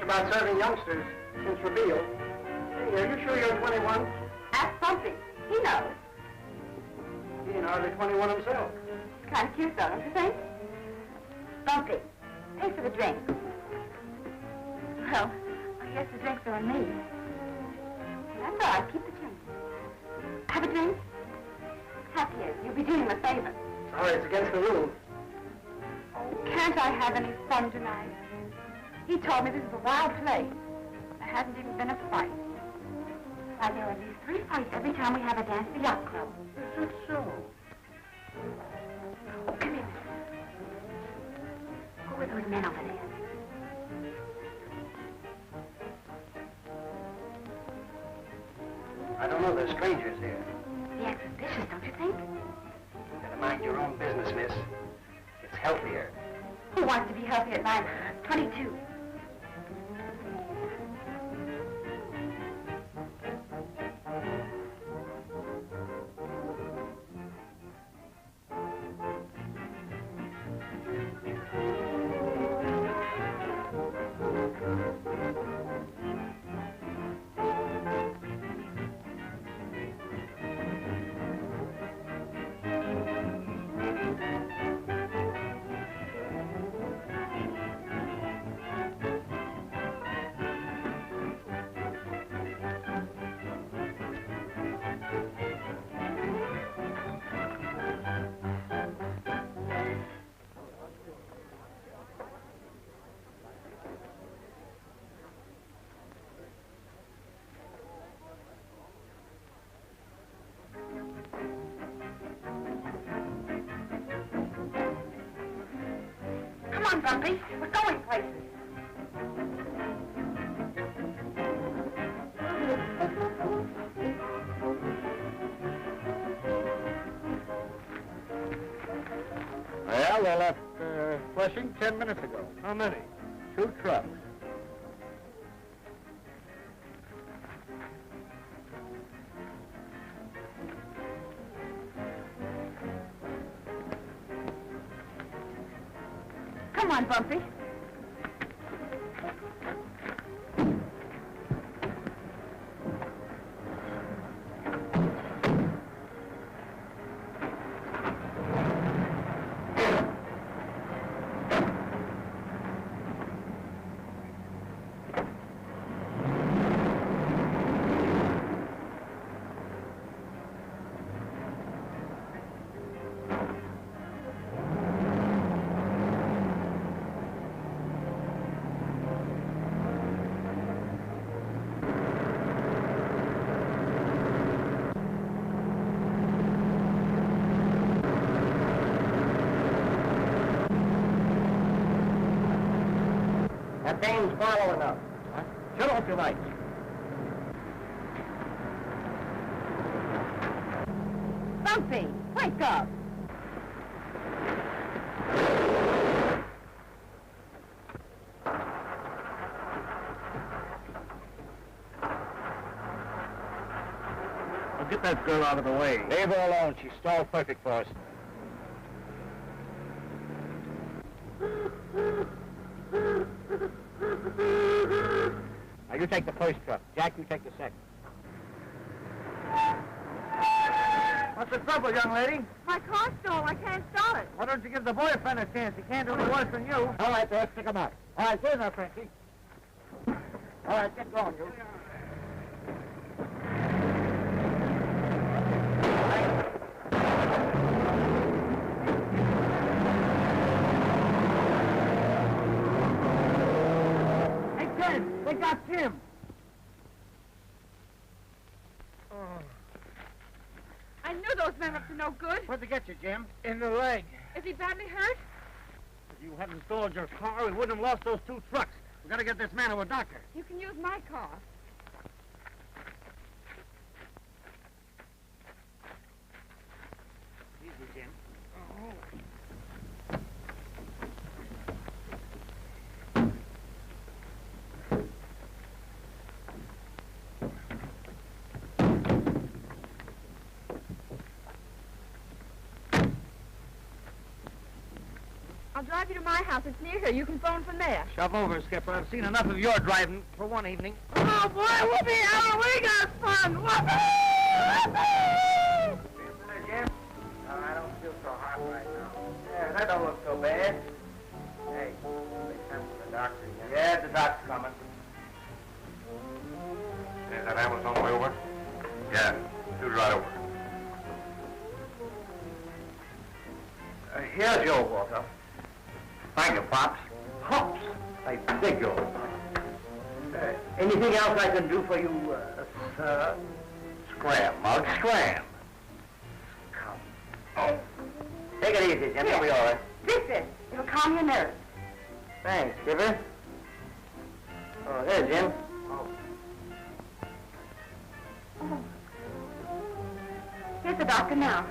about serving youngsters since reveal. Hey, are you sure you're 21? Ask Bumpy. He knows. He ain't hardly 21 himself. It's kind of cute, though, don't you think? Bumpy, pay for the drink. Well, I guess the drinks are on me. That's all right. Keep the change. Have a drink? Have here. You'll be doing him a favor. Sorry, it's against the rules. Oh, can't I have any fun tonight? He told me this is a wild place. There hasn't even been a fight. Why, there are at least 3 fights every time we have a dance at the yacht club. Is it so? Oh, come here. Go with those men over there. I don't know, they're strangers here. The exhibitions, don't you think? You better mind your own business, miss. It's healthier. Who wants to be healthy at 22? Come on, Bumpy. We're going places. Well, they left Flushing 10 minutes ago. How many? 2 trucks. Come on, Bumpy. That thing's following us. Huh? Shut off your lights. Bumpy, wake up. Well, get that girl out of the way. Leave her alone. She's stalled perfect for us. Now, you take the first truck. Jack, you take the second. What's the trouble, young lady? My car's stalled. I can't start it. Why don't you give the boyfriend a chance? He can't do any worse than you. All right, let's stick him out. All right, here's our Frenchie. All right, get going, you. Hey, Ken, they got Jim. I knew those men were up to no good. Where'd they get you, Jim? In the leg. Is he badly hurt? If you hadn't stalled your car, we wouldn't have lost those 2 trucks. We gotta get this man to a doctor. You can use my car. Easy, Jim. I'll drive you to my house. It's near here. You can phone from there. Shove over, Skipper. I've seen enough of your driving for one evening. Oh, boy, whoopee! Oh, we got fun! Whoopee! Whoopee! Jim? No, I don't feel so hot right now. Yeah, that don't look so bad. Hey, they sent for the doctor again. Yeah, the doc's coming. Is that ambulance on the way over? Yeah, shoot right over. Here's your water. Thank you, Pops. Pops, I beg your pardon. Anything else I can do for you, sir? Scram, Mug, scram. Come. Oh. Take it easy, Jim. You'll be all right. Fix it. It'll calm your nerves. Thanks, Skipper. Oh, there, Jim. Oh. Here's the doctor now.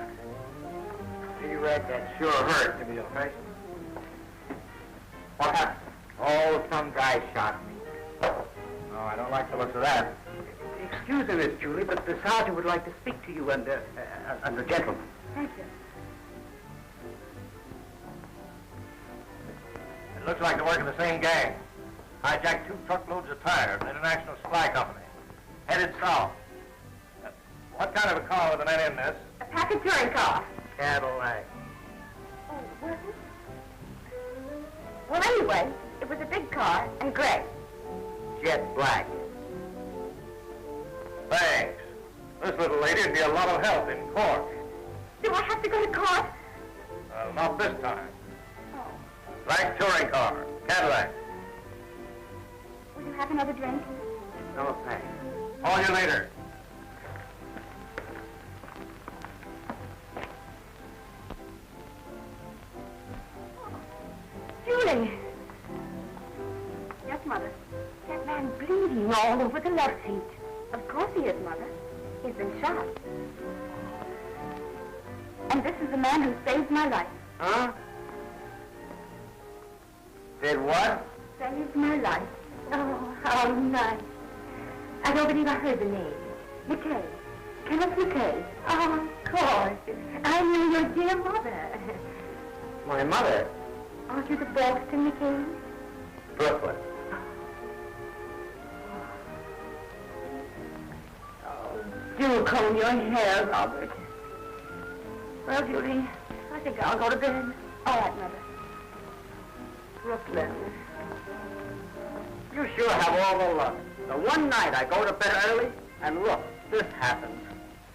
Cigarette, that sure hurt to be a face. What happened? Oh, some guy shot me. No, I don't like the looks of that. Excuse me, Miss Julie, but the sergeant would like to speak to you and the gentleman. Thank you. It looks like they're working the same gang. Hijacked 2 truckloads of tires, an international supply company. Headed south. What kind of a car were the men in this? A packet touring car. Cadillac. Oh, was it? Well, anyway, it was a big car and gray. Jet black. Thanks. This little lady'd be a lot of help in court. Do I have to go to court? Not this time. Oh. Black touring car, Cadillac. Will you have another drink? No, thanks. Call you later. Julie! Yes, Mother. That man bleeding all over the left seat. Of course he is, Mother. He's been shot. And this is the man who saved my life. Huh? Did what? Saved my life. Oh, how nice. I don't believe I heard the name. McKay. Kenneth McKay. Oh, of course. I knew your dear mother. My mother? Aren't you the Boston McKay? Brooklyn. Do comb your hair, Robert. Well, Julie, I think I'll go to bed. All right, Mother. Brooklyn. You sure have all the luck. The one night I go to bed early, and look, this happens.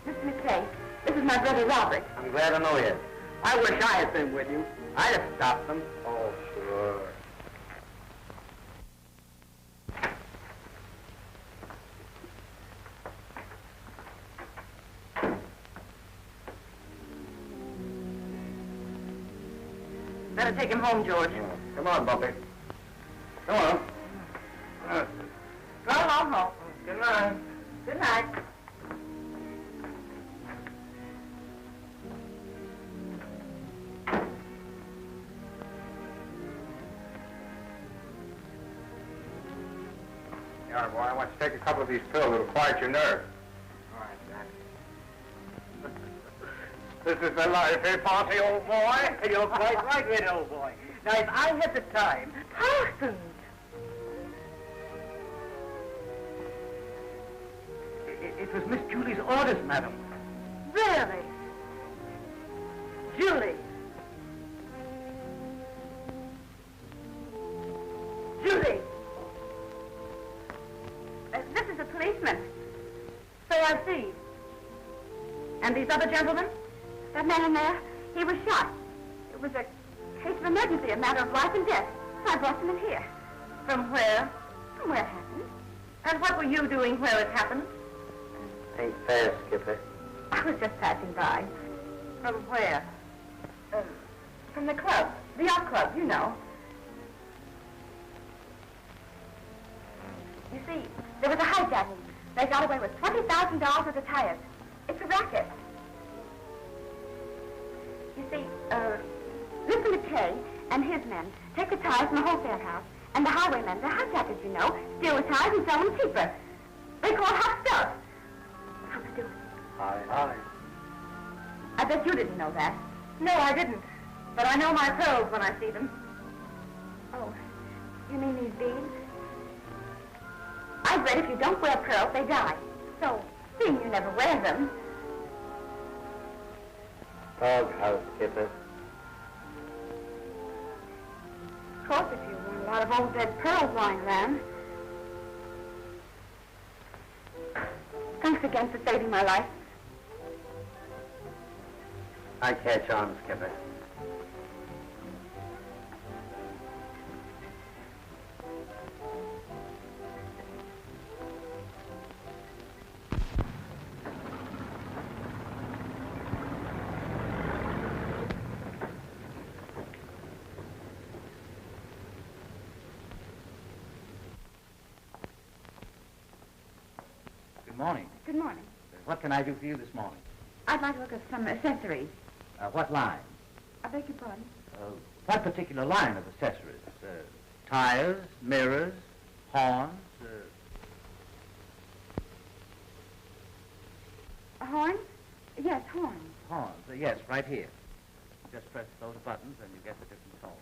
Mr. McKay, this is my brother Robert. I'm glad to know you. I wish I had been with you. I'd have stopped them. Oh, sure. Better take him home, George. Come on, Bumpy. Come on. Go along home. Good night. Good night. Yeah, boy, I want you to take a couple of these pills. It'll quiet your nerves. All right, Jack. This is the life, eh, Posse, old boy? You're quite right, little old boy. Now, if I had the time... Parsons! It was Miss Julie's orders, madam. Really? Julie! Julie! This is a policeman. So I see. And these other gentlemen? That man in there, he was shot. It was a case of emergency, a matter of life and death. So I brought them in here. From where? From where it happened. And what were you doing where it happened? Ain't fair, Skipper. I was just passing by. From where? From the club. The yacht club, you know. You see, there was a hijacking. They got away with $20,000 worth of tires. It's a racket. You see, Mr. McKay and his men take the tires from the wholesale house, and the highwaymen, they're hijackers, you know, steal the tires and sell them cheaper. They call it hot stuff. How to do it? Hi. I bet you didn't know that. No, I didn't. But I know my pearls when I see them. Oh, you mean these beads? I've read if you don't wear pearls, they die. So, seeing you never wear them... Doghouse, Skipper. Of course, if you want a lot of old dead pearls lying around. Thanks again for saving my life. I catch on, Skipper. Good morning. Good morning. What can I do for you this morning? I'd like to look at some accessories. What line? I beg your pardon? What particular line of accessories? Tires, mirrors, horns? A horn? Yes, horns. Horns, yes, right here. Just press those buttons and you get the different tones.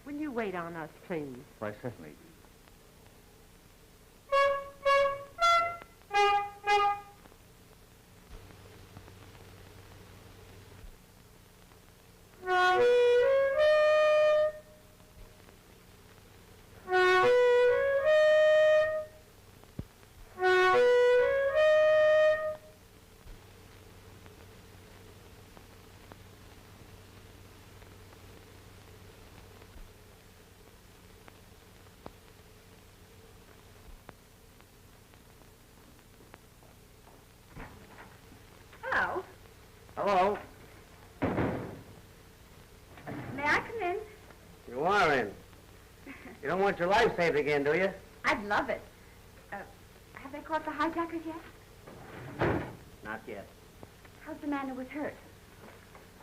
Will you wait on us, please? Why, certainly. Hello. Hello. May I come in? You are in. You don't want your life saved again, do you? I'd love it. Have they caught the hijackers yet? Not yet. How's the man who was hurt?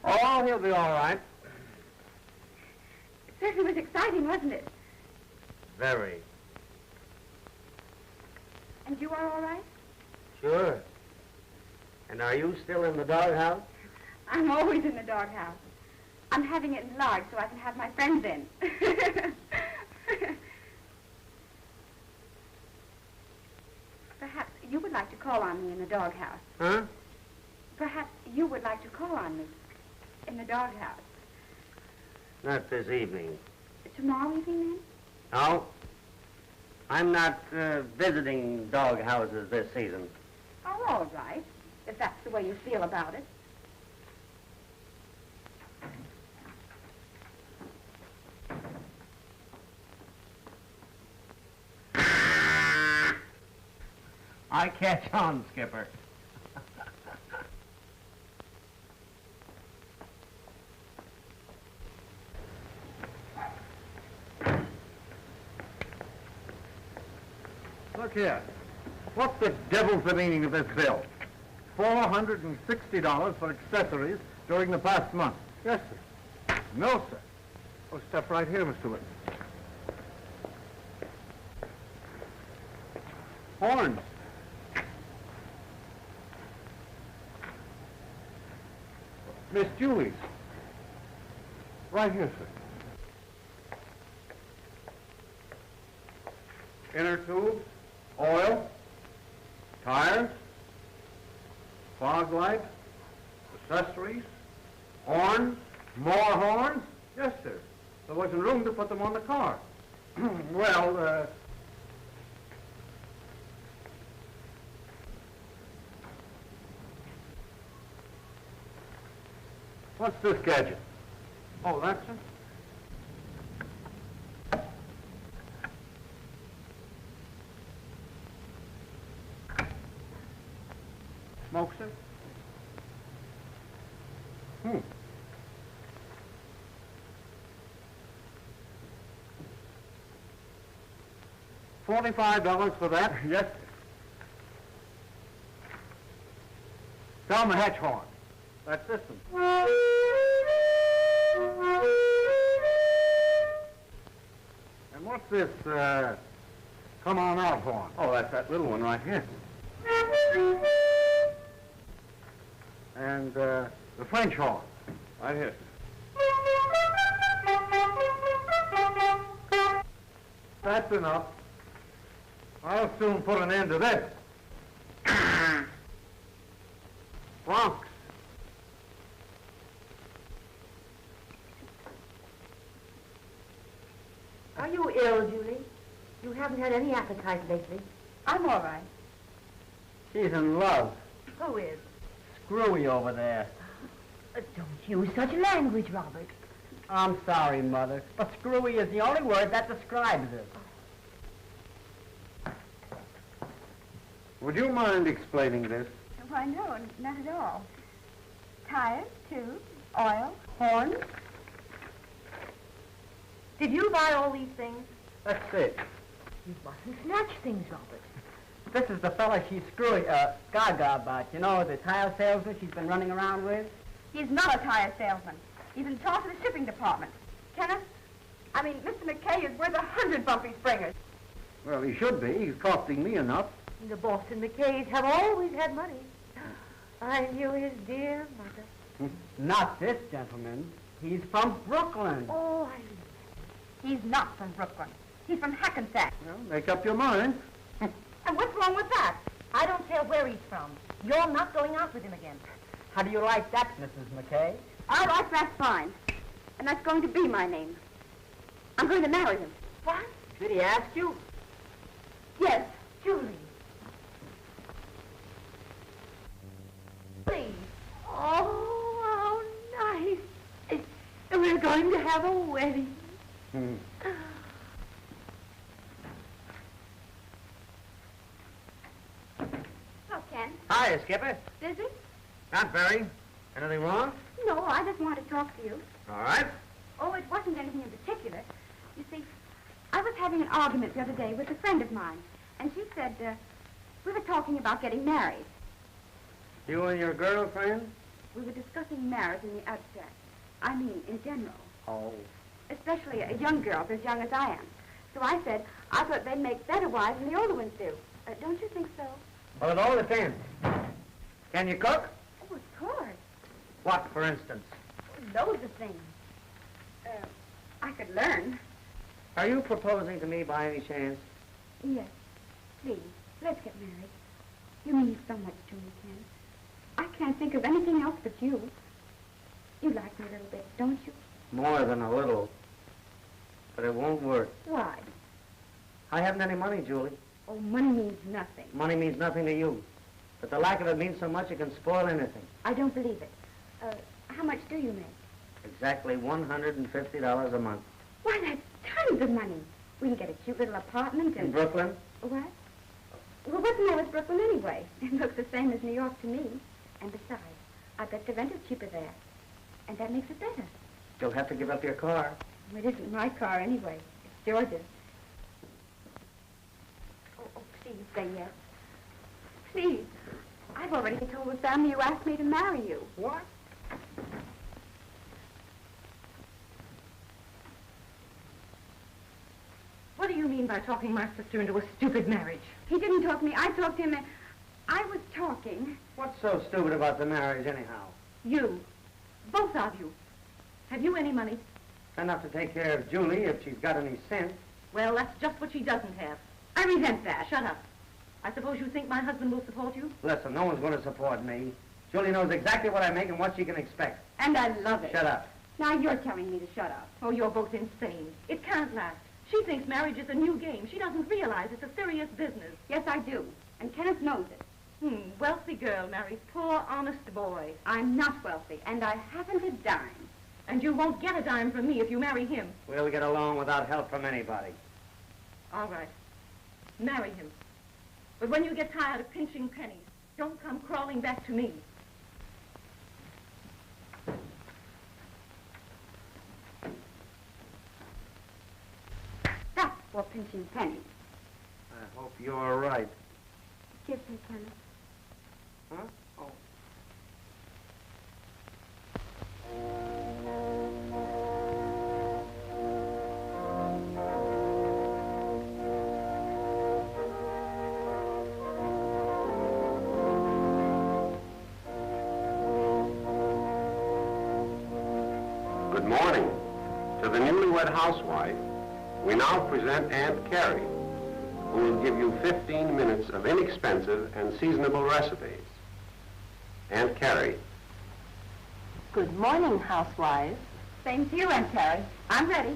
Oh, he'll be all right. It certainly was exciting, wasn't it? Very. And you are all right? Sure. And are you still in the doghouse? I'm always in the doghouse. I'm having it enlarged so I can have my friends in. Perhaps you would like to call on me in the doghouse. Huh? Perhaps you would like to call on me in the doghouse. Not this evening. Tomorrow evening, then? No. I'm not visiting doghouses this season. Oh, all right, if that's the way you feel about it. I catch on, Skipper. Look here. What the devil's the meaning of this bill? $460 for accessories during the past month. Yes, sir. No, sir. Oh, step right here, Mr. Whitman. Horns. Miss Julie's. Right here, sir. Inner tubes, oil, tires, fog light, accessories, horns, more horns. Yes, sir. There wasn't room to put them on the car. Well, what's this gadget? Oh, that's it? Smoke, sir? $45 for that? Yes, sir. Down the hatch horn. That's this one. And What's this, come on out horn? Oh, that's that little one right here. And, the French horn? Right here. That's enough. I'll soon put an end to this. Bronx. Are you ill, Julie? You haven't had any appetite lately. I'm all right. She's in love. Who is? Screwy over there. Don't use such language, Robert. I'm sorry, Mother, but screwy is the only word that describes it. Would you mind explaining this? Why, no, not at all. Tires, tubes, oil, horns. Did you buy all these things? That's it. You mustn't snatch things, Robert. This is the fella she's screwy, gaga about. You know, the tire salesman she's been running around with? He's not a tire salesman. He's in charge of the shipping department. Kenneth, Mr. McKay is worth 100 Bumpy Springers. Well, he should be. He's costing me enough. The Boston McKays have always had money. I knew his dear mother. Not this gentleman. He's from Brooklyn. Oh, He's not from Brooklyn. He's from Hackensack. Well, make up your mind. And what's wrong with that? I don't care where he's from. You're not going out with him again. How do you like that, Mrs. McKay? All right, that's fine. And that's going to be my name. I'm going to marry him. What? Did he ask you? Yes. Julie. Please. Oh, how nice. We're going to have a wedding. Oh, Ken. Hi, Skipper. Busy? Not very. Anything wrong? No, I just want to talk to you. All right. Oh, it wasn't anything in particular. You see, I was having an argument the other day with a friend of mine, and she said, we were talking about getting married. You and your girlfriend? We were discussing marriage in the abstract. I mean, in general. Oh. Especially young girls as young as I am. So I said, I thought they'd make better wives than the older ones do. Don't you think so? Well, it all depends. Can you cook? Oh, of course. What, for instance? Loads of things. I could learn. Are you proposing to me by any chance? Yes. Please, let's get married. You mean so much to me, Ken. I can't think of anything else but you. You like me a little bit, don't you? More than a little. But it won't work. Why? I haven't any money, Julie. Oh, money means nothing. Money means nothing to you. But the lack of it means so much it can spoil anything. I don't believe it. How much do you make? Exactly $150 a month. Why, that's tons of money. We can get a cute little apartment In and... Brooklyn? What? Well, what's the matter with Brooklyn anyway? It looks the same as New York to me. And besides, I bet the rent is cheaper there. And that makes it better. You'll have to give up your car. Well, it isn't my car anyway. It's George's. Oh, please say yes. Please. I've already told the family you asked me to marry you. What? What do you mean by talking my sister into a stupid marriage? He didn't talk to me. I talked to him and I was talking. What's so stupid about the marriage, anyhow? You. Both of you. Have you any money? Enough to take care of Julie if she's got any sense. Well, that's just what she doesn't have. I resent that. Shut up. I suppose you think my husband will support you? Listen, no one's going to support me. Julie knows exactly what I make and what she can expect. And I love it. Shut up. Now you're telling me to shut up. Oh, you're both insane. It can't last. She thinks marriage is a new game. She doesn't realize it's a serious business. Yes, I do. And Kenneth knows it. Wealthy girl marries poor, honest boy. I'm not wealthy, and I haven't a dime. And you won't get a dime from me if you marry him. We'll get along without help from anybody. All right. Marry him. But when you get tired of pinching pennies, don't come crawling back to me. That's for pinching pennies. I hope you're right. Give me, Kenneth. Huh? Oh. the newlywed housewife, we now present Aunt Carrie, who will give you 15 minutes of inexpensive and seasonable recipes. Aunt Carrie. Good morning, housewives. Same to you, Aunt Carrie. I'm ready.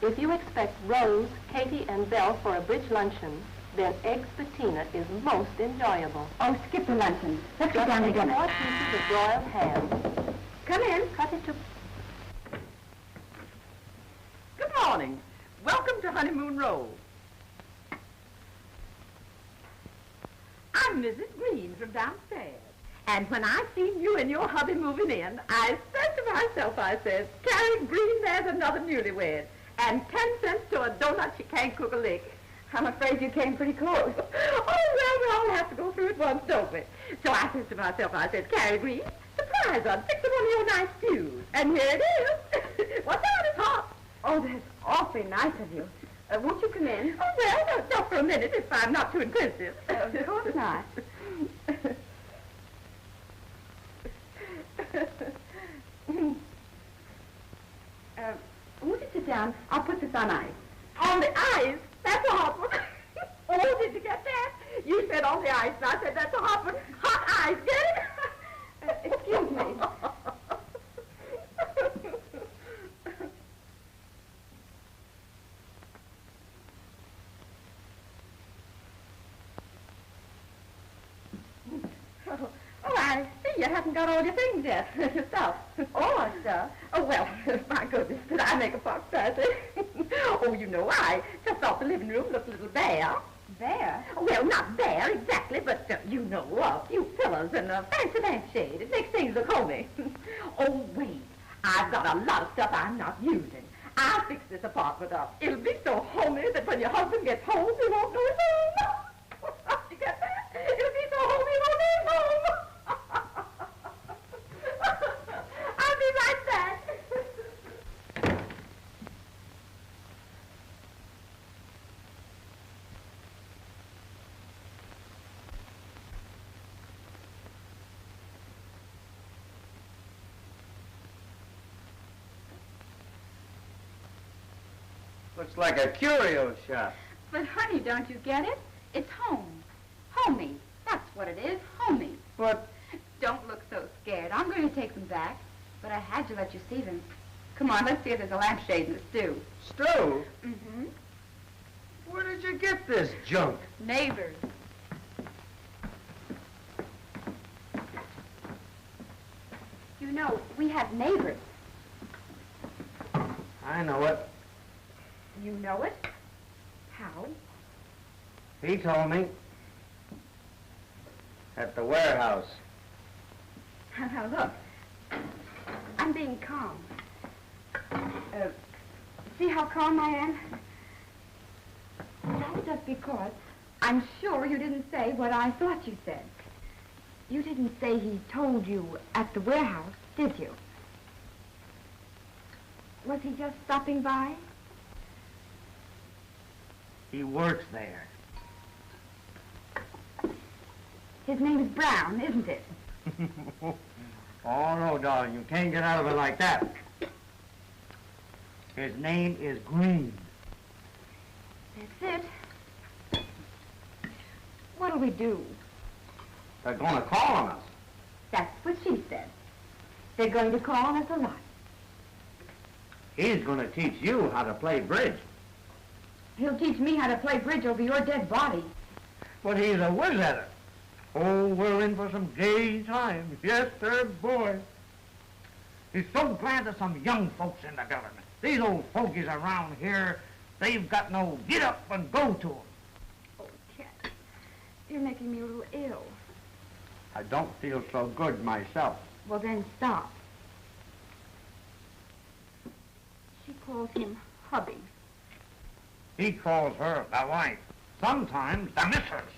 If you expect Rose, Katie, and Belle for a bridge luncheon, then eggs patina is most enjoyable. Oh, skip the luncheon. Let's get down to dinner. 4 pieces of broiled ham. Come in. Cut it to... Good morning. Welcome to Honeymoon Row. I'm Mrs. Green from downstairs. And when I seen you and your hubby moving in, I said to myself, I said, Carrie Green, there's another newlywed. And 10 cents to a donut, she can't cook a lick. I'm afraid you came pretty close. Oh, well, we all have to go through it once, don't we? So I said to myself, I said, Carrie Green, surprise, I'm fixing one of your nice stews. And here it is. What's on it's hot? Oh, that's awfully nice of you. Won't you come in? Oh, well, just for a minute, if I'm not too inquisitive. Of course not. Won't you sit down? I'll put this on ice. On the ice? That's a hot one. Oh, did you get that? You said on the ice, and I said that's a hot one. Hot ice, get it? Excuse me. Oh, I see you haven't got all your things yet. Your stuff. Oh, stuff? Oh, well, my goodness, did I make a fox patsy? Oh, you know, I just thought the living room looked a little bare. Bare? Well, not bare exactly, but, you know, a few pillows and a fancy lampshade. It makes things look homey. Oh, wait. I've got a lot of stuff I'm not using. I'll fix this apartment up. It'll be so homey that when your husband gets home, he won't know he's home. You get that? It'll be so homey, he won't know he's home. I'll be right back. Looks like a curio shop. But, honey, don't you get it? It's home. Homey. That's what it is. Homey. What? Don't look so scared. I'm going to take them back. But I had to let you see them. Come on, let's see if there's a lampshade in the stew. Stew? Mm-hmm. Where did you get this junk? Neighbors. You know, we have neighbors. I know it. You know it? How? He told me. At the warehouse. Now, look. I'm being calm. See how calm I am? That's just because I'm sure you didn't say what I thought you said. You didn't say he told you at the warehouse, did you? Was he just stopping by? He works there. His name is Brown, isn't it? Oh, no, darling, you can't get out of it like that. His name is Green. That's it. What'll we do? They're going to call on us. That's what she said. They're going to call us a lot. He's going to teach you how to play bridge. He'll teach me how to play bridge over your dead body. But he's a whiz at it. Oh, we're in for some gay times. Yes, sir, boy. He's so glad there's some young folks in the government. These old fogies around here, they've got no get up and go to them. Oh, Ken, you're making me a little ill. I don't feel so good myself. Well, then stop. She calls him hubby. He calls her the wife. Sometimes the missus.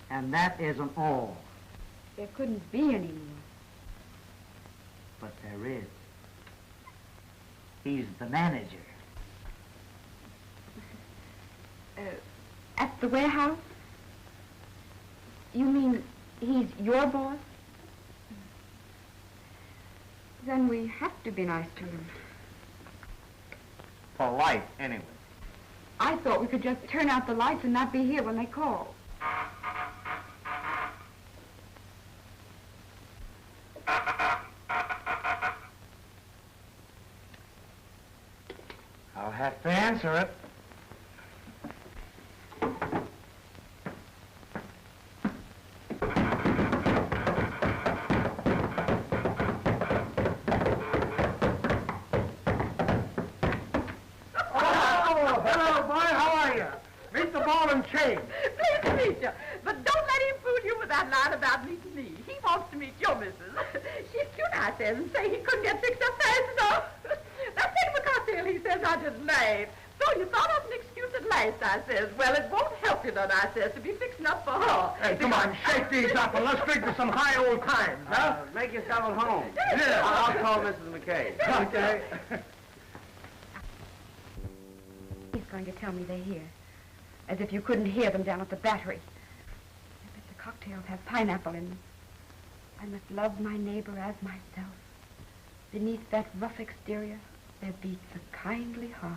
And that isn't all. There couldn't be any more. But there is. He's the manager. At the warehouse? You mean he's your boss? Then we have to be nice to him. Polite, anyway. I thought we could just turn out the lights and not be here when they call. I'll have to answer it. Chain. Pleased to meet you. But don't let him fool you with that line about meeting me. He wants to meet your missus. She's cute, I says, and say he couldn't get fixed up fast enough. That second of a cocktail, he says, I just laughed. So you thought of an excuse at last, I says. Well, it won't help you none, I says, to be fixing up for her. Hey, come on, shake these up and let's drink to some high old times, huh? Make yourself at home. Yeah. I'll call Mrs. McKay. Okay. He's going to tell me they're here. As if you couldn't hear them down at the Battery. I bet the cocktails have pineapple in them. I must love my neighbor as myself. Beneath that rough exterior, there beats a kindly heart.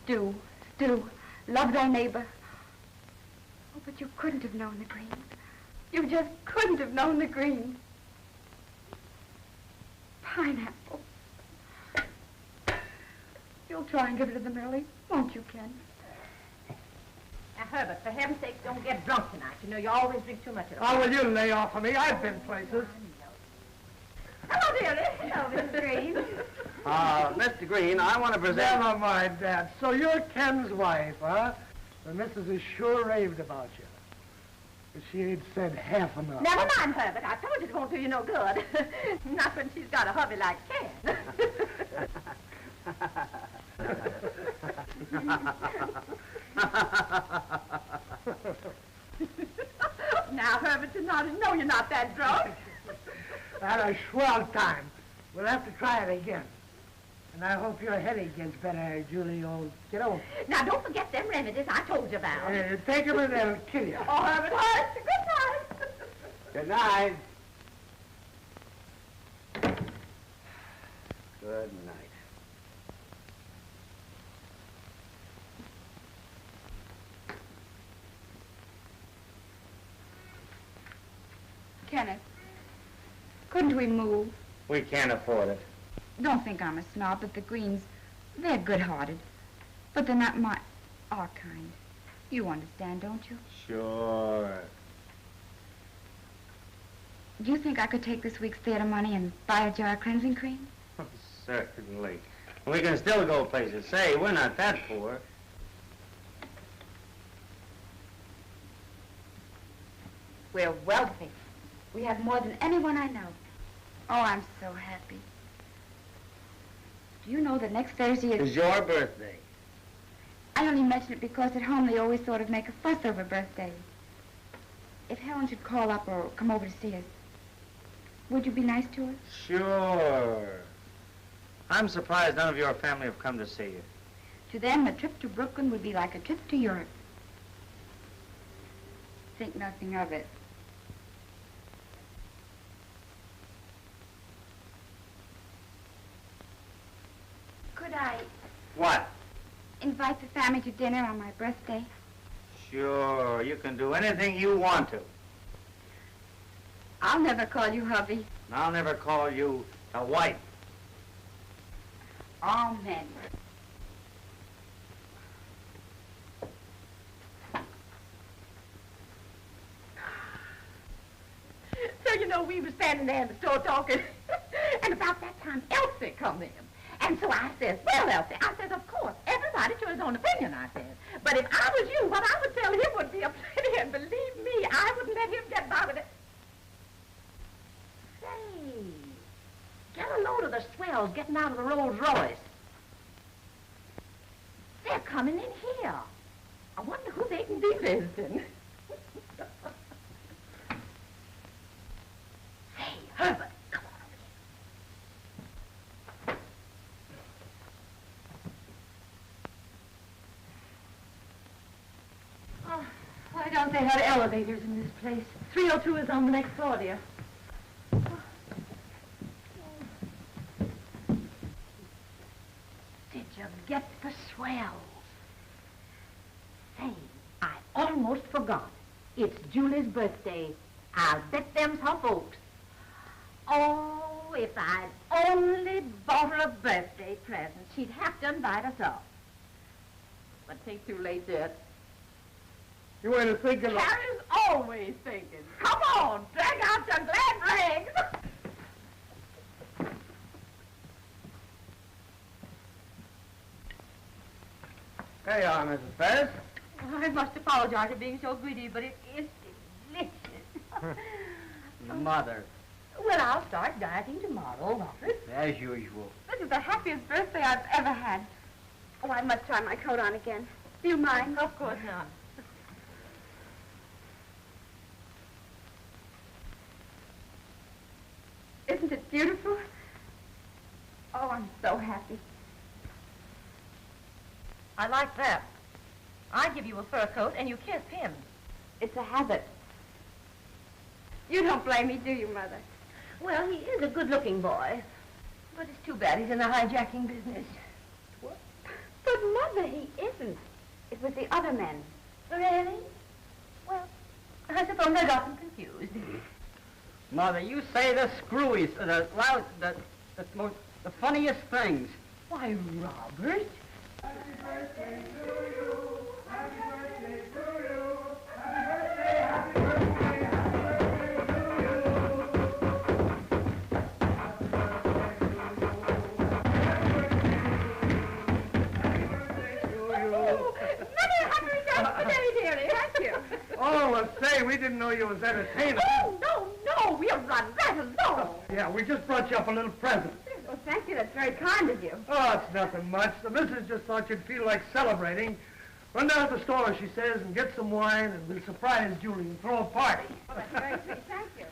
Stu, love thy neighbor. Oh, but you couldn't have known the green. You just couldn't have known the green. Pineapple. You'll try and give it to the Millie, won't you, Ken? Now, Herbert, for heaven's sake, don't get drunk tonight. You know, you always drink too much of it. Oh, will you lay off of me? I've been places. Hello, dearie. Hello, Mrs. Green. Mr. Green, I want to present... Never mind, Dad. So you're Ken's wife, huh? The missus is sure raved about you. But she ain't said half enough. Never mind, Herbert. I told you it won't do you no good. Not when she's got a hubby like Ken. Now, Herbert, you know you're not that drunk. Had a swell time. We'll have to try it again. And I hope your headache gets better, Julie, old kiddo. Now, don't forget them remedies I told you about. Take them and they'll kill you. Oh, Herbert, hush. Good night. Good night. Good night. Kenneth, couldn't we move? We can't afford it. Don't think I'm a snob, but the Greens, they're good-hearted. But they're not our kind. You understand, don't you? Sure. Do you think I could take this week's theater money and buy a jar of cleansing cream? Certainly. We can still go places. Say, we're not that poor. We're wealthy. We have more than anyone I know. Oh, I'm so happy. Do you know that next Thursday is... It's your birthday. I only mention it because at home they always sort of make a fuss over birthdays. If Helen should call up or come over to see us, would you be nice to her? Sure. I'm surprised none of your family have come to see you. To them, a trip to Brooklyn would be like a trip to Europe. Think nothing of it. Could I What? invite the family to dinner on my birthday? Sure. You can do anything you want to. I'll never call you hubby. And I'll never call you a wife. Amen. So, you know, we were standing there in the store talking, and about that time, Elsie come in. And so I says, well, Elsie, I says, of course, everybody to his own opinion, I says. But if I was you, what I would tell him would be a plenty, and believe me, I wouldn't let him get by with it. Say, get a load of the swells getting out of the Rolls Royce. They're coming in here. I wonder who they can be visiting. Hey, Herbert, come on over here. Oh, why don't they have elevators in this place? 302 is on the next floor, dear. get the swells. Say, I almost forgot. It's Julie's birthday. I'll bet them some folks. Oh, if I'd only bought her a birthday present, she'd have to invite us all. But it ain't too late yet. You ain't thinking of... Carrie's always thinking. Come on, drag out your glad rags. There you are, Mrs. Ferris. I must apologize for being so greedy, but it is delicious. Mother. Well, I'll start dieting tomorrow, Robert. As usual. This is the happiest birthday I've ever had. Oh, I must try my coat on again. Do you mind? Of course not. Isn't it beautiful? Oh, I'm so happy. I like that. I give you a fur coat and you kiss him. It's a habit. You don't blame me, do you, Mother? Well, he is a good-looking boy. But it's too bad he's in the hijacking business. What? But, Mother, he isn't. It was the other men. Really? Well, I suppose I got them confused. Mother, you say the screwiest, the funniest things. Why, Robert? Happy birthday to you. Happy birthday to you. Happy birthday, happy birthday, happy birthday to you. Happy birthday to you. Many happy returns today, dearie. Thank you. Oh, well, say, we didn't know you was entertainer. Oh, no, we'll run right along. Yeah, we just brought you up a little present. Well, thank you. That's very kind of you. Oh, it's nothing much. The missus just thought you'd feel like celebrating. Run down to the store, she says, and get some wine, and we'll surprise Julie and throw a party. Oh, that's very sweet. Thank you.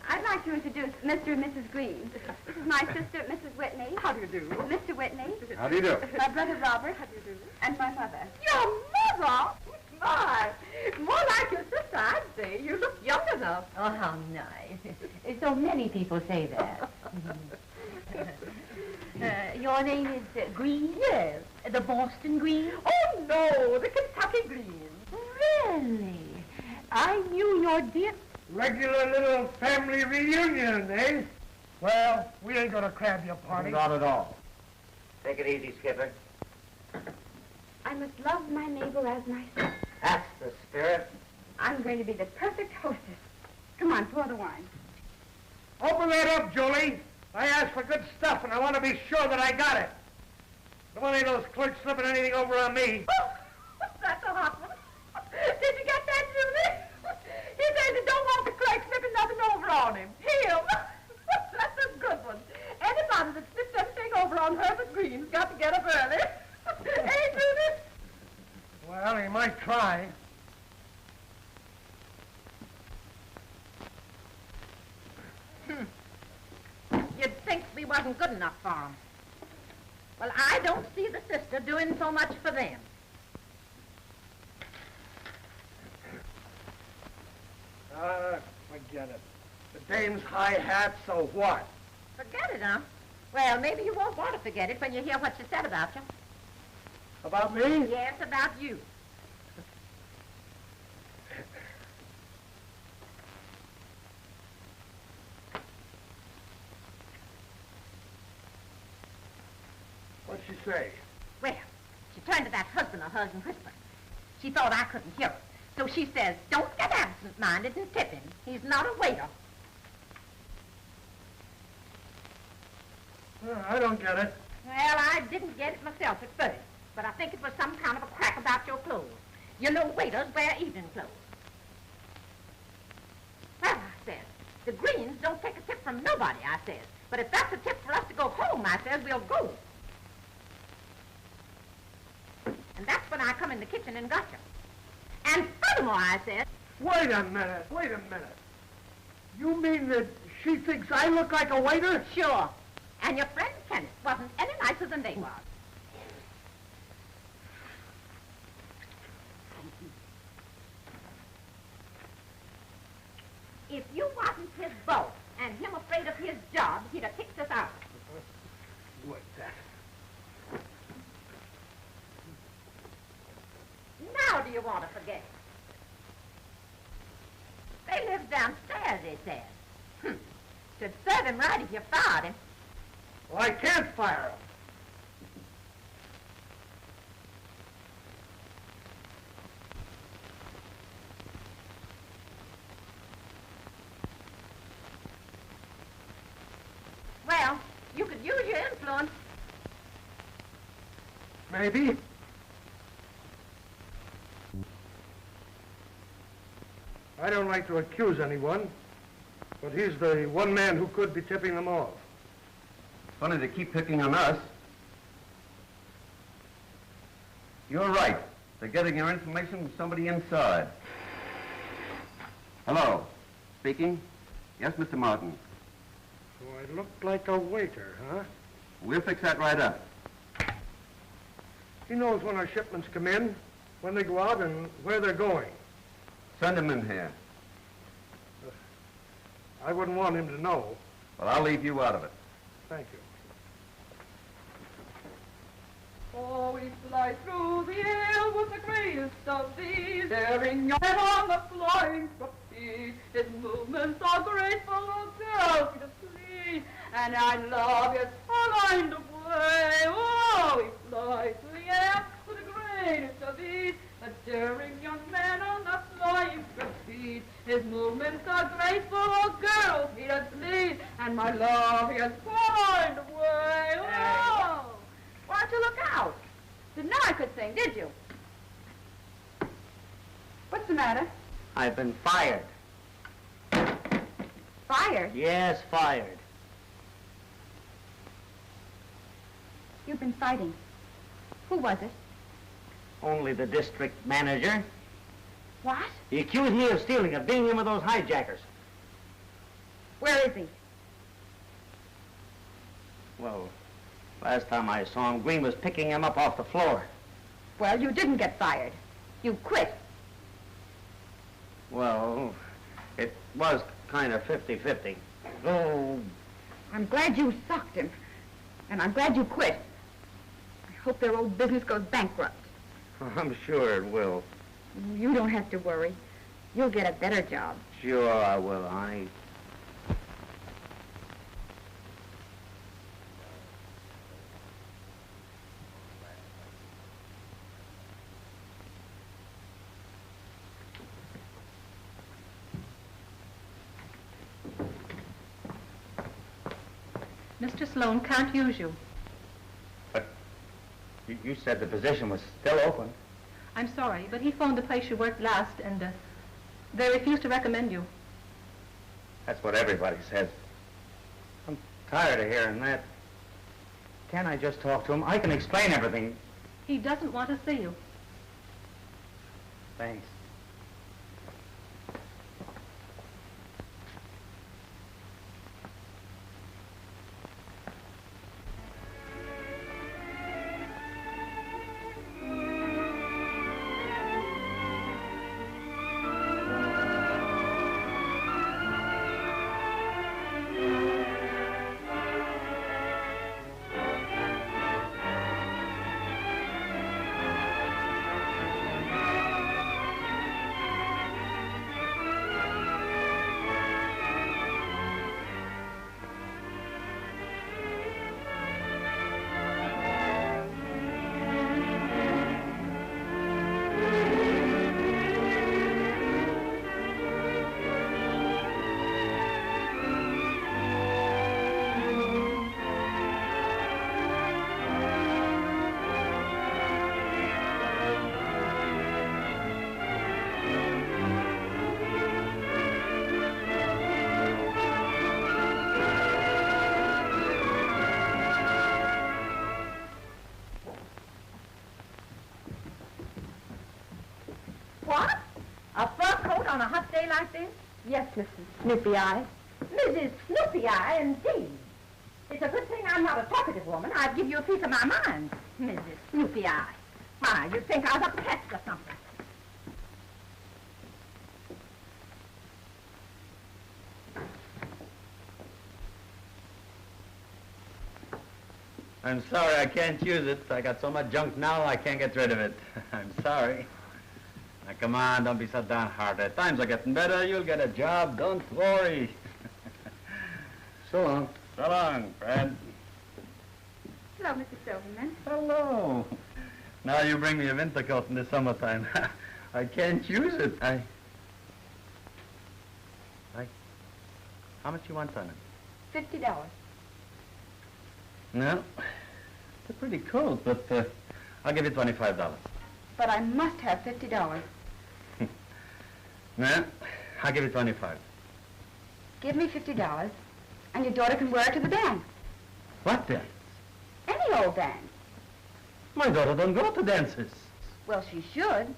I'd like to introduce Mr. and Mrs. Green. This is my sister, Mrs. Whitney. How do you do? Mr. Whitney. How do you do? My brother, Robert. How do you do? And my mother. Your mother? My, more like your sister, I'd say. You look young enough. Oh, how nice. So many people say that. Your name is Green? Yes. The Boston Green? Oh, no, the Kentucky Green. Really? I knew your dear... Regular little family reunion, eh? Well, we ain't gonna crab your party. Not at all. Take it easy, Skipper. I must love my neighbor as myself. That's the spirit. I'm going to be the perfect hostess. Come on, pour the wine. Open that up, Julie. I asked for good stuff, and I want to be sure that I got it. Don't want any of those clerks slipping anything over on me. That's a hot one. Did you get that, Julie? He says he don't want the clerk slipping nothing over on him. Him. That's a good one. Anybody that slips anything over on Herbert Green's got to get up early. Hey, Julie? Well, he might try. You'd think we wasn't good enough for him. Well, I don't see the sister doing so much for them. Forget it. The dame's high hat, so what? Forget it, huh? Well, maybe you won't want to forget it when you hear what she said about you. About me? Yes, about you. What'd she say? Well, she turned to that husband of hers and whispered. She thought I couldn't hear her. So she says, don't get absent-minded and tip him. He's not a waiter. I don't get it. Well, I didn't get it myself at first, but I think it was some kind of a crack about your clothes. You know waiters wear evening clothes. Well, I says, the Greens don't take a tip from nobody, I says. But if that's a tip for us to go home, I says, we'll go. And that's when I come in the kitchen and got you. And furthermore, I said... Wait a minute. You mean that she thinks I look like a waiter? Sure. And your friend Kenneth wasn't any nicer than they was. If you wasn't his boss and him afraid of his job, he'd have kicked us out. What's that? downstairs, he says. Should serve him right if you fired him. Well, I can't fire him. Well, you could use your influence. Maybe. I don't like to accuse anyone, but he's the one man who could be tipping them off. Funny to keep picking on us. You're right. They're getting their information from somebody inside. Hello. Speaking? Yes, Mr. Martin. So I look like a waiter, huh? We'll fix that right up. He knows when our shipments come in, when they go out, and where they're going. Send him in here. I wouldn't want him to know. Well, I'll leave you out of it. Thank you. Oh, we fly through the air with the greatest of these, daring young men on the flying trapeze. His movements are graceful, oh girl, to please, and I love his kind of way. Oh, we fly through the air with the greatest of these, a daring young man on the flying trapeze. His movements are graceful, oh girl, to please, and my love his kind of way. Oh. Why don't you look out? Didn't know I could sing, did you? What's the matter? I've been fired. Fired? Yes, fired. You've been fighting. Who was it? Only the district manager. What? He accused me of stealing, of being in with those hijackers. Where is he? Well, last time I saw him, Green was picking him up off the floor. Well, you didn't get fired. You quit. Well, it was kind of 50-50. Oh. I'm glad you socked him. And I'm glad you quit. I hope their old business goes bankrupt. I'm sure it will. You don't have to worry. You'll get a better job. Sure I will, honey. Mr. Sloan can't use you. But you said the position was still open. I'm sorry, but he phoned the place you worked last, and they refused to recommend you. That's what everybody says. I'm tired of hearing that. Can't I just talk to him? I can explain everything. He doesn't want to see you. Thanks. What? A fur coat on a hot day like this? Yes, Mrs. Snoopy Eye. Mrs. Snoopy Eye, indeed. It's a good thing I'm not a talkative woman. I'd give you a piece of my mind, Mrs. Snoopy Eye. Why, you'd think I was a pest or something. I'm sorry I can't use it. I got so much junk now I can't get rid of it. I'm sorry. Now, come on, don't be so downhearted. Times are getting better. You'll get a job. Don't worry. So long. So long, Fred. Hello, Mr. Silverman. Hello. Now you bring me a winter coat in the summertime. I can't use it. How much you want on it? $50. No, it's a pretty coat, but I'll give you $25. But I must have $50. No, I'll give you 25. Give me $50, and your daughter can wear it to the dance. What dance? Any old dance. My daughter don't go to dances. Well, she should.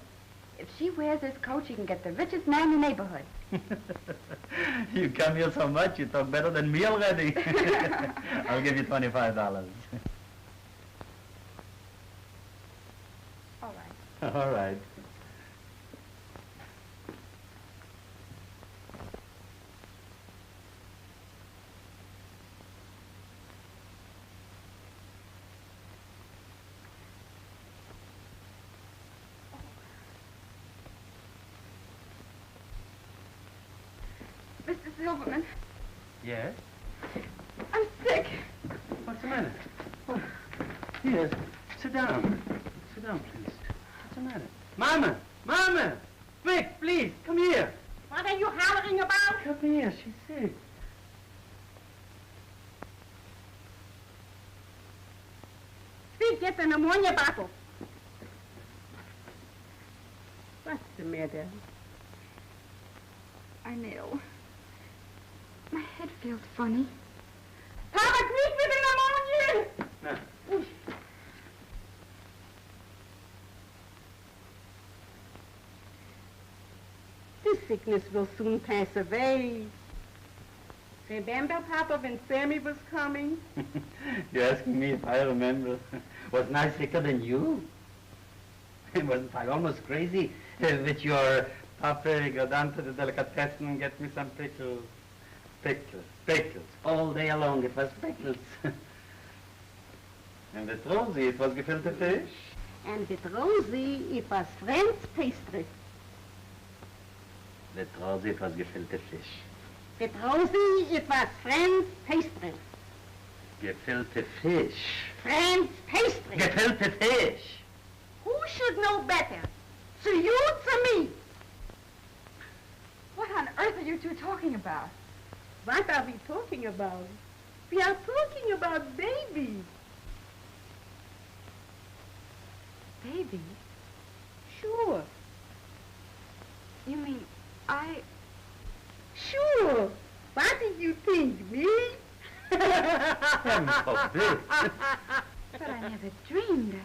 If she wears this coat, she can get the richest man in the neighborhood. You come here so much, you talk better than me already. I'll give you $25. All right. All right. Mr. Silverman, Yes? I'm sick. What's the matter? Oh, here, sit down. Sit down, please. What's the matter? Mama! Mama! Quick, please, come here. What are you hollering about? Come here, she's sick. Speak, get the pneumonia bottle. What's the matter? I'm ill. My head feels funny. Papa, quick with the pneumonia! Now, This sickness will soon pass away. Remember, Papa, when Sammy was coming? you're asking me if I remember. Wasn't I sicker than you? Wasn't I almost crazy with your Papa go down to the delicatessen and get me some pickles? Pickles. All day long it was pickles. And with Rosie it was gefilte fish. And with Rosie, it was French pastry. With Rosie it was gefilte fish. With Rosie, it was French pastry. Gefilte fish. French pastry. Gefilte fish. Who should know better? So you or me? What on earth are you two talking about? What are we talking about? We are talking about babies. Baby? Sure. You mean Sure. What did you think, me? Heaven forbid. But I never dreamed.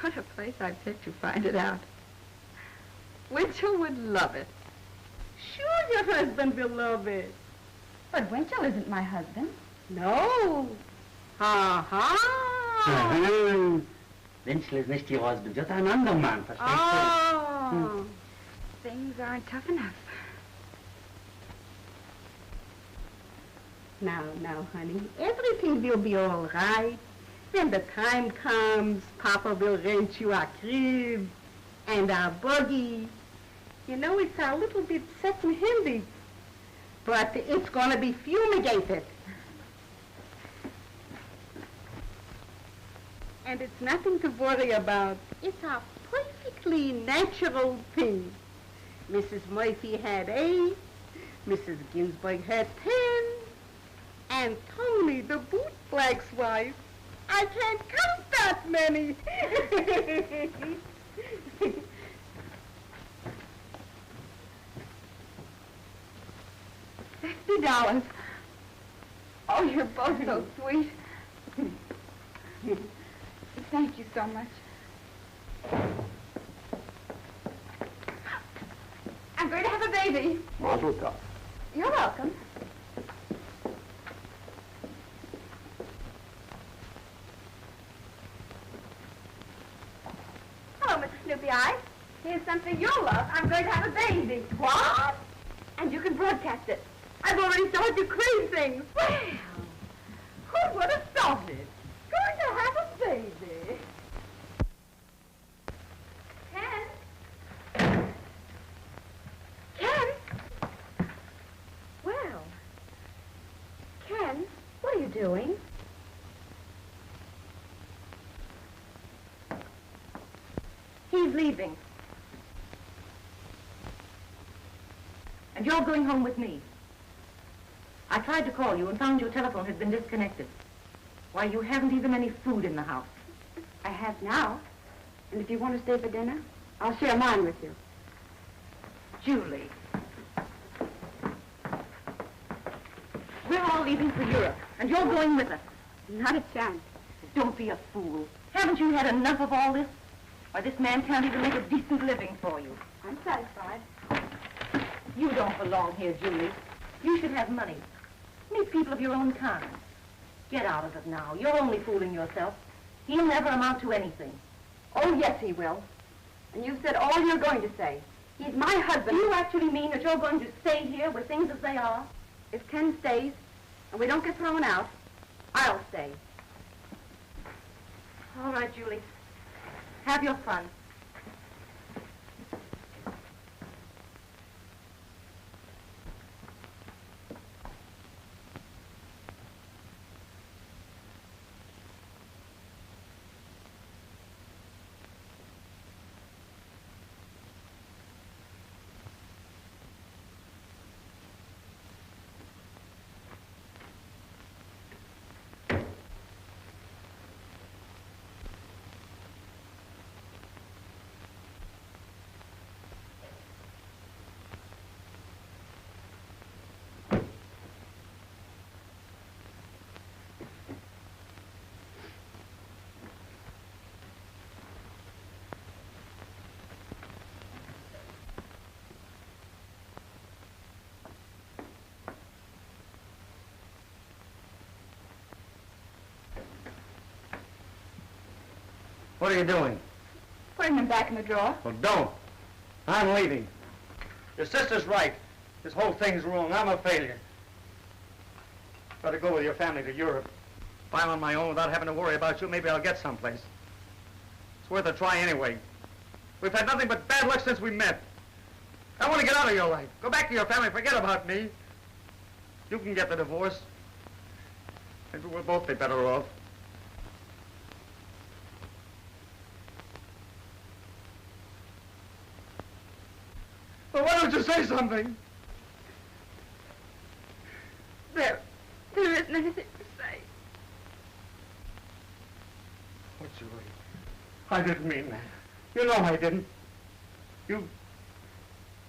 What a place I picked to find it out. Winchell would love it. Sure your husband will love it. But Winchell isn't my husband. No. Ha ha. Winchell ist nicht die Rose, wird ein anderer Mann, verstehst du? Oh. Things aren't tough enough. Now, honey, everything will be all right. When the time comes, Papa will rent you a crib and a buggy. You know, it's a little bit second-handed, but it's going to be fumigated. And it's nothing to worry about. It's a perfectly natural thing. Mrs. Murphy had 8, Mrs. Ginsburg had 10, and Tony, the bootblack's wife, I can't count that many. $50. Oh, you're both so sweet. Thank you so much. I'm going to have a baby. Mazel tov. You're welcome. Hello, Mr. Snoopy Eye. Here's something you'll love. I'm going to have a baby. What? And you can broadcast it. I've already started to crave things. Well, who would have thought it? Going to have a baby. Ken doing? He's leaving. And you're going home with me. I tried to call you and found your telephone had been disconnected. Why, you haven't even any food in the house. I have now. And if you want to stay for dinner, I'll share mine with you. Julie. We're all leaving for Europe, and you're going with us. Not a chance. Don't be a fool. Haven't you had enough of all this? Why, this man can't even make a decent living for you. I'm satisfied. You don't belong here, Julie. You should have money. Meet people of your own kind. Get out of it now. You're only fooling yourself. He'll never amount to anything. Oh, yes, he will. And you've said all you're going to say. He's my husband. Do you actually mean that you're going to stay here with things as they are? If Ken stays, and we don't get thrown out, I'll stay. All right, Julie. Have your fun. What are you doing? Putting them back in the drawer. Well, don't. I'm leaving. Your sister's right. This whole thing's wrong. I'm a failure. Better go with your family to Europe. If I'm on my own without having to worry about you, maybe I'll get someplace. It's worth a try anyway. We've had nothing but bad luck since we met. I want to get out of your life. Go back to your family. Forget about me. You can get the divorce. Maybe we'll both be better off. Well, why don't you say something? There isn't anything to say. Oh, Julie, I didn't mean that. You know I didn't. You've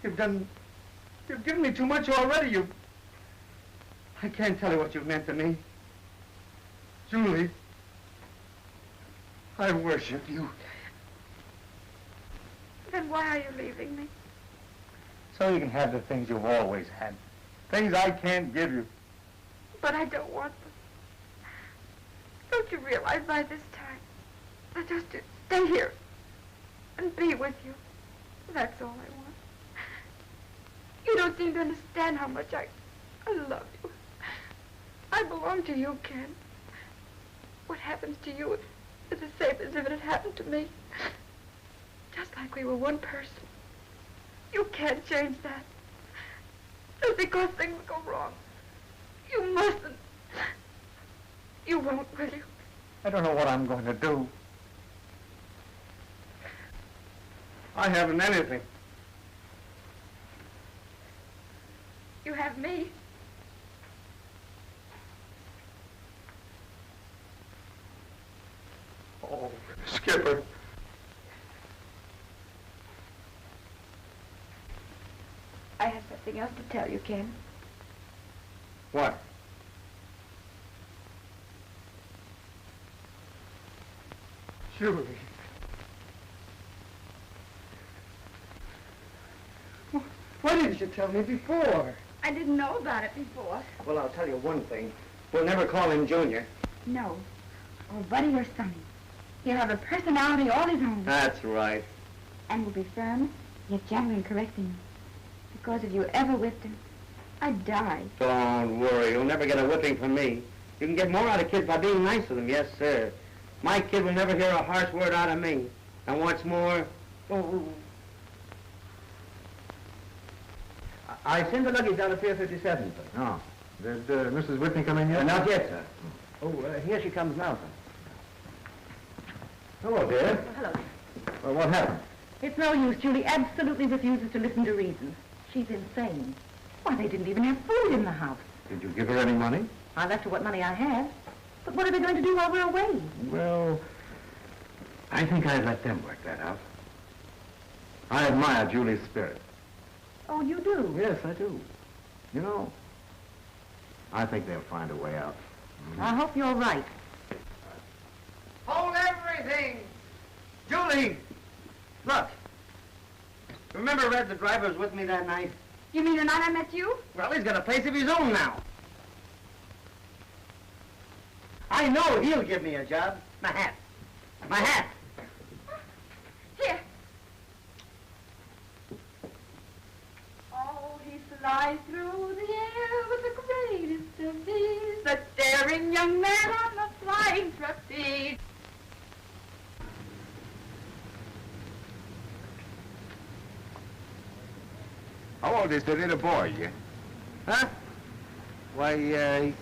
given me too much already. I can't tell you what you've meant to me. Julie, I worship you. Then why are you leaving me? So you can have the things you've always had. Things I can't give you. But I don't want them. Don't you realize by this time that just to stay here and be with you, that's all I want. You don't seem to understand how much I love you. I belong to you, Ken. What happens to you is the same as if it had happened to me. Just like we were one person. You can't change that. Just because things go wrong. You mustn't. You won't, will you? I don't know what I'm going to do. I haven't anything. You have me. Oh, Skipper. I have something else to tell you, Ken. What? Julie. Why didn't you tell me before? I didn't know about it before. Well, I'll tell you one thing. We'll never call him Junior. No. Or Buddy or Sonny. He'll have a personality all his own. That's right. And will be firm, yet gentle and correcting him. Because if you ever whipped him, I'd die. Don't worry. You'll never get a whipping from me. You can get more out of kids by being nice to them. Yes, sir. My kid will never hear a harsh word out of me. And what's more... Oh. I sent the luggage down to Pier 57, sir. Oh. Did Mrs. Whitney come in yet? Not yet, sir. Oh, here she comes now, sir. Hello, dear. Oh, hello. Well, what happened? It's no use. Julie absolutely refuses to listen to reason. She's insane. Why, they didn't even have food in the house. Did you give her any money? I left her what money I had. But what are they going to do while we're away? Well, I think I'd let them work that out. I admire Julie's spirit. Oh, you do? Yes, I do. You know, I think they'll find a way out. I hope you're right. Hold everything! Julie! Look. Remember Red, the driver, was with me that night? You mean the night I met you? Well, he's got a place of his own now. I know he'll give me a job. My hat. My hat. Here. Oh, he flies through the air with the greatest of ease, the daring young man on the flying trapeze. How old is the little boy? Huh? Why,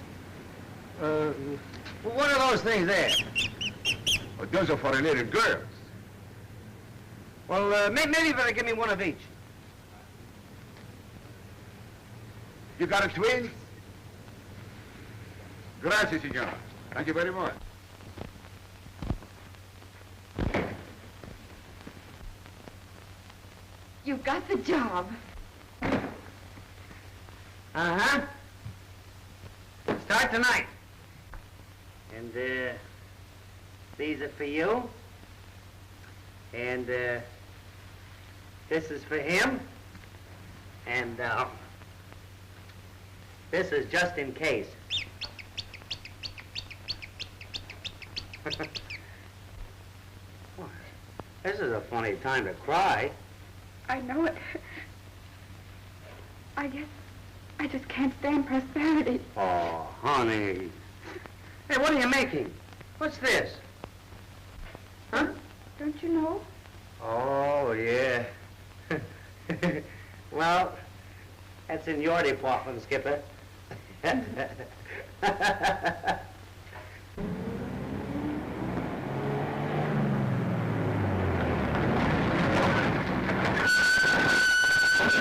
what are those things there? Well, those are for the little girls. Well, maybe you better give me one of each. You got a twin? Gracias, senor. Thank you very much. You got the job. Uh-huh. Start tonight. And, these are for you. And, this is for him. And, this is just in case. This is a funny time to cry. I know it. I guess I just can't stand prosperity. Oh, honey. Hey, what are you making? What's this? Huh? Don't you know? Oh, yeah. Well, that's in your department, Skipper. Be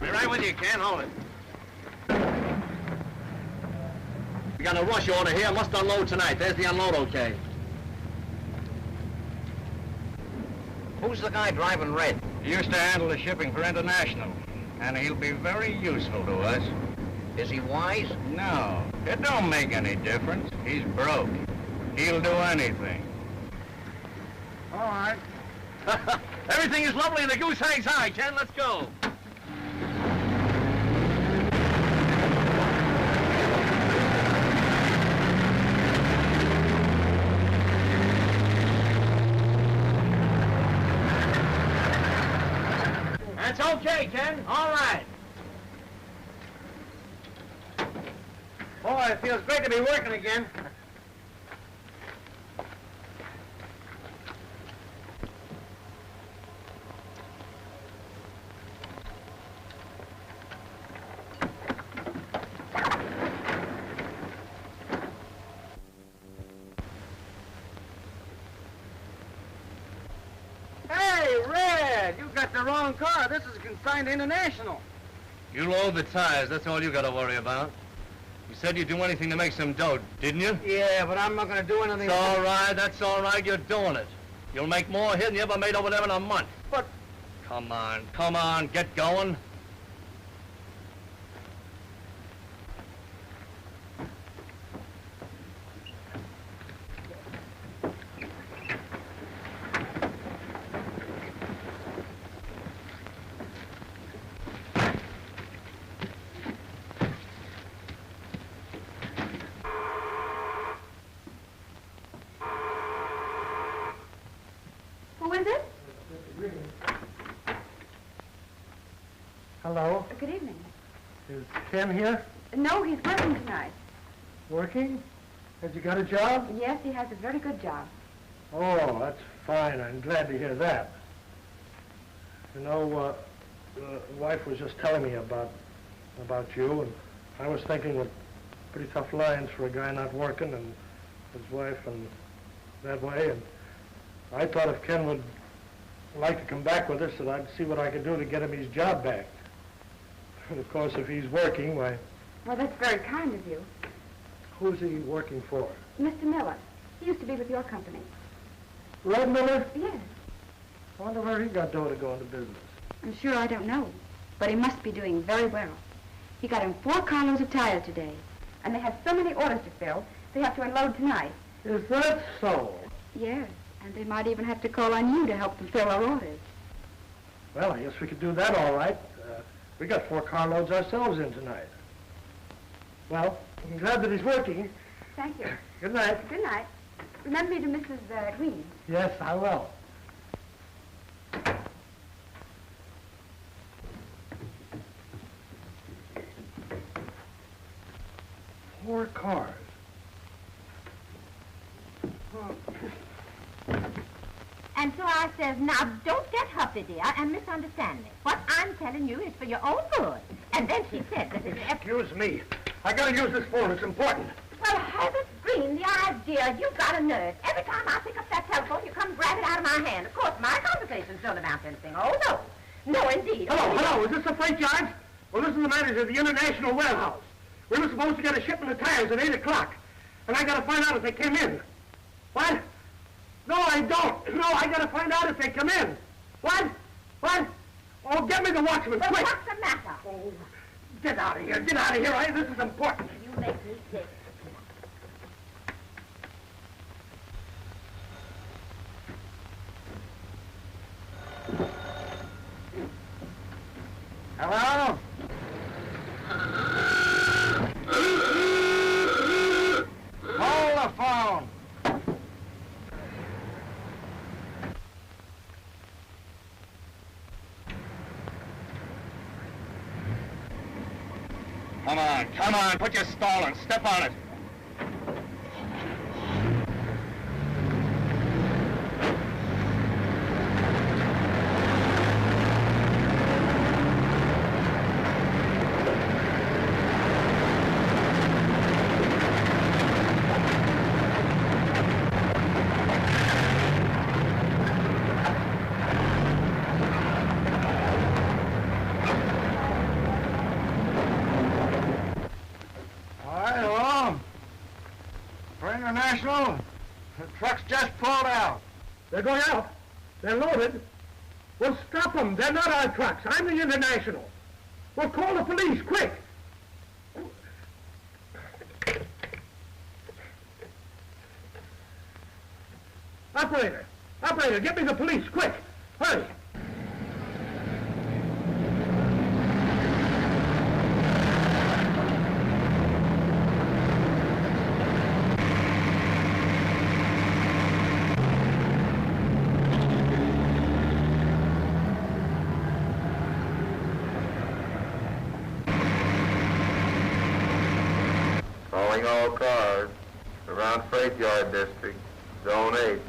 right with you, Ken. Hold it. We got a rush order here. Must unload tonight. There's the unload, okay. Who's the guy driving Red? He used to handle the shipping for International, and he'll be very useful to us. Is he wise? No, it don't make any difference. He's broke. He'll do anything. All right. Everything is lovely and the goose hangs high, Ken. Let's go. That's okay, Ken. All right. Boy, it feels great to be working again. Hey, Red, you got the wrong car. This is consigned to International. You load the tires. That's all you got to worry about. You said you'd do anything to make some dough, didn't you? Yeah, but I'm not going to do anything. It's all right. That's all right. You're doing it. You'll make more here than you ever made over there in a month. But... Come on. Get going. Who is it? Hello, Good evening. is Ken here? No, he's working tonight. Working? Has he got a job? Yes, he has a very good job. Oh, that's fine. I'm glad to hear that. You know, the wife was just telling me about you, and I was thinking with pretty tough lines for a guy not working, and his wife and that way, and I thought if Ken would like to come back with us, that I'd see what I could do to get him his job back. And of course, if he's working, why... Well, that's very kind of you. Who's he working for? Mr. Miller. He used to be with your company. Red Miller? Yes. I wonder where he got dough to go into business. I'm sure I don't know, but he must be doing very well. He got him 4 carloads of tires today, and they have so many orders to fill, they have to unload tonight. Is that so? Yes, and they might even have to call on you to help them fill our orders. Well, I guess we could do that all right. We got 4 carloads ourselves in tonight. Well, I'm glad that he's working. Thank you. Good night. Good night. Remember me to Mrs. Green. Yes, I will. 4 cars. And so I says, now don't get huffy, dear, and misunderstand me. What I'm telling you is for your own good. And then she said that if... Excuse me. I gotta use this phone. It's important. Well, Herbert Green, the idea, you've got a nerve. Every time I pick up that telephone, you come grab it out of my hand. Of course, my conversations don't amount to anything. Oh, no. No, indeed. Hello. Is this the freight yard? Well, this is the manager of the International Warehouse. We were supposed to get a shipment of tires at 8 o'clock. And I gotta find out if they came in. What? No, I don't. No, I gotta find out if they come in. What? Oh, get me the watchman, Well, quick. what's the matter? Oh, get out of here. Get out of here. This is important. You make me sick. Hello? Hold the phone. Come on, put your stall on, step on it. International, the truck's just pulled out. They're going out. They're loaded. Well, stop them. They're not our trucks. I'm the International. Well, call the police, quick. Operator, get me the police, quick. Hurry. Calling all cars around Freight Yard District, Zone 8.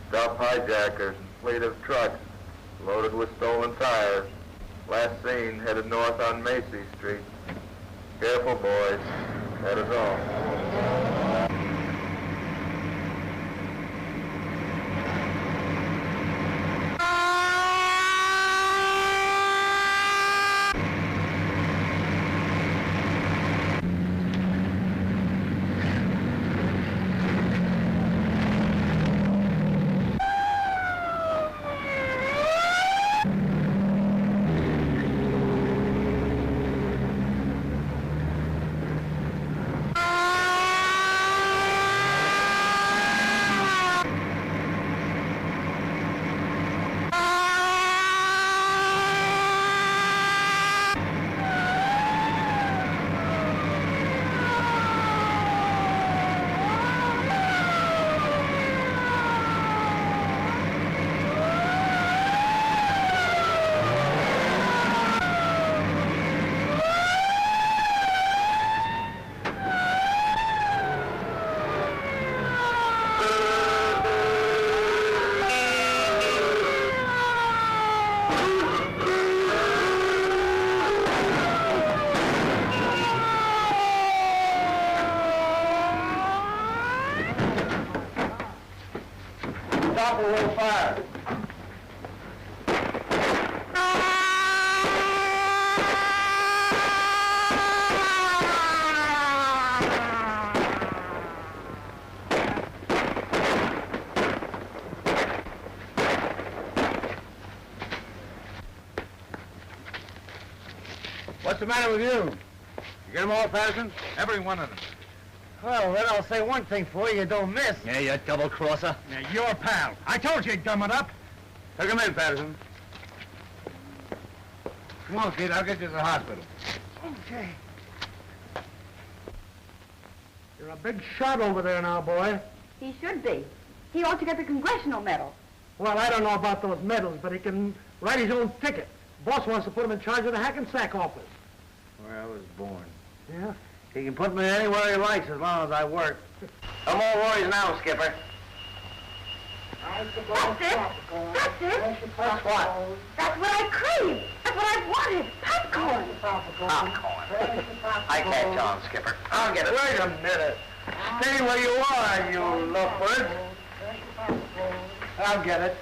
Stop hijackers and fleet of trucks loaded with stolen tires. Last seen headed north on Macy Street. Careful, boys. That is all. What's the matter with you? You get them all, Patterson? Every one of them. Well, then I'll say one thing for you, don't miss. Yeah, you double-crosser. Yeah, your pal. I told you he'd gum it up. Take him in, Patterson. Come on, kid, I'll get you to the hospital. Okay. You're a big shot over there now, boy. He should be. He ought to get the Congressional Medal. Well, I don't know about those medals, but he can write his own ticket. Boss wants to put him in charge of the Hackensack office. Where I was born. Yeah? He can put me anywhere he likes as long as I work. No more worries now, Skipper. That's it. That's it. That's what? That's what I craved. That's what I wanted. Popcorn. Popcorn. I catch on, Skipper. I'll get it. Wait a minute. Stay where you are, you lovebird. I'll get it.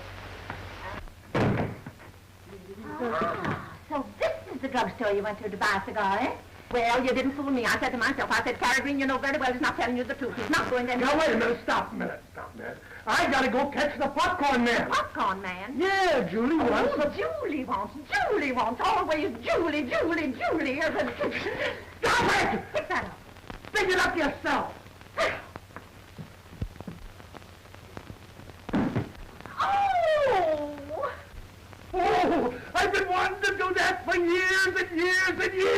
Ah, so this is the drugstore you went to buy a cigar, eh? Well, you didn't fool me. I said to myself, Carrie Green, you know very well he's not telling you the truth. He's not going to... Now, wait a minute. Stop a minute. I gotta go catch the popcorn man. The popcorn man? Yeah, Julie wants Oh, Julie wants. Always Julie. Stop it! Pick that up. Pick it up yourself. Oh! Oh, I've been wanting to do that for years and years and years.